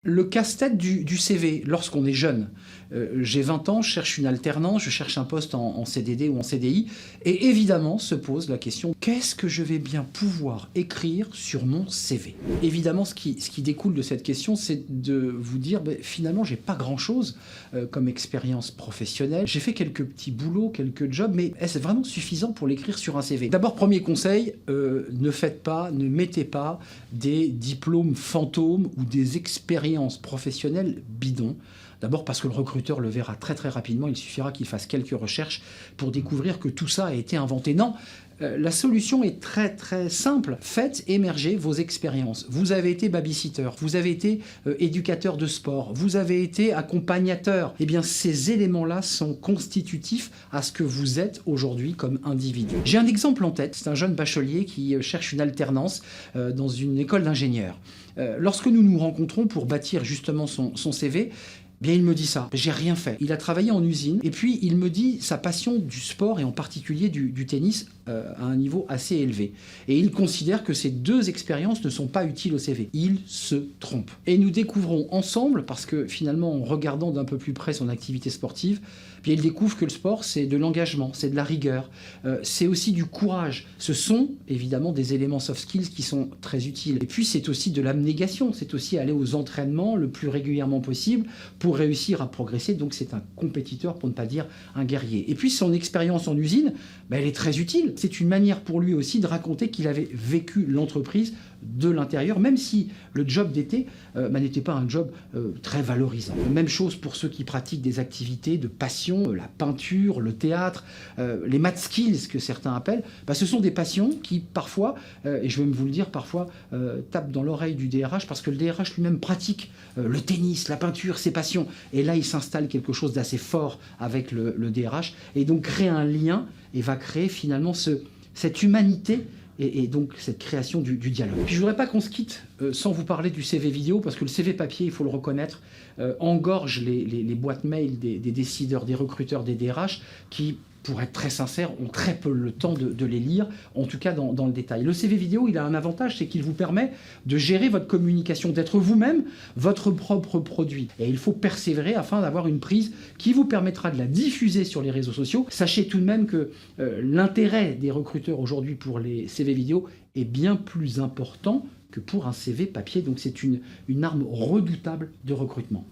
Le casse-tête du CV lorsqu'on est jeune. J'ai 20 ans, je cherche une alternance, je cherche un poste en CDD ou en CDI et évidemment se pose la question: qu'est-ce que je vais bien pouvoir écrire sur mon CV? Évidemment, ce qui découle de cette question, c'est de vous dire: finalement, j'ai pas grand-chose comme expérience professionnelle. J'ai fait quelques petits boulots, quelques jobs, mais est-ce vraiment suffisant pour l'écrire sur un CV? D'abord, premier conseil, ne mettez pas des diplômes fantômes ou des expériences professionnelles bidons. D'abord parce que le recruteur le verra très très rapidement, il suffira qu'il fasse quelques recherches pour découvrir que tout ça a été inventé. Non, la solution est très très simple. Faites émerger vos expériences. Vous avez été babysitter, vous avez été éducateur de sport, vous avez été accompagnateur. Eh bien, ces éléments-là sont constitutifs à ce que vous êtes aujourd'hui comme individu. J'ai un exemple en tête, c'est un jeune bachelier qui cherche une alternance dans une école d'ingénieurs. Lorsque nous nous rencontrons pour bâtir justement son CV, bien, il me dit ça, j'ai rien fait. Il a travaillé en usine et puis il me dit sa passion du sport et en particulier du tennis à un niveau assez élevé. Et il considère que ces deux expériences ne sont pas utiles au CV. Il se trompe. Et nous découvrons ensemble, parce que finalement en regardant d'un peu plus près son activité sportive, bien, il découvre que le sport c'est de l'engagement, c'est de la rigueur, c'est aussi du courage. Ce sont évidemment des éléments soft skills qui sont très utiles. Et puis c'est aussi de l'abnégation, c'est aussi aller aux entraînements le plus régulièrement possible pour réussir à progresser. Donc c'est un compétiteur, pour ne pas dire un guerrier. Et puis son expérience en usine, elle est très utile. C'est une manière pour lui aussi de raconter qu'il avait vécu l'entreprise de l'intérieur, même si le job d'été n'était pas un job très valorisant. Même chose pour ceux qui pratiquent des activités de passion, la peinture, le théâtre, les math skills que certains appellent. Ce sont des passions qui parfois, et je vais même vous le dire, parfois tapent dans l'oreille du DRH parce que le DRH lui-même pratique le tennis, la peinture, ses passions. Et là, il s'installe quelque chose d'assez fort avec le DRH et donc crée un lien et va créer finalement cette humanité et donc cette création du dialogue. Puis je voudrais pas qu'on se quitte sans vous parler du CV vidéo, parce que le CV papier, il faut le reconnaître, engorge les boîtes mail des décideurs, des recruteurs, des DRH qui, pour être très sincère, ont très peu le temps de les lire, en tout cas dans le détail. Le CV vidéo, il a un avantage, c'est qu'il vous permet de gérer votre communication, d'être vous-même votre propre produit. Et il faut persévérer afin d'avoir une prise qui vous permettra de la diffuser sur les réseaux sociaux. Sachez tout de même que l'intérêt des recruteurs aujourd'hui pour les CV vidéo est bien plus important que pour un CV papier. Donc c'est une arme redoutable de recrutement.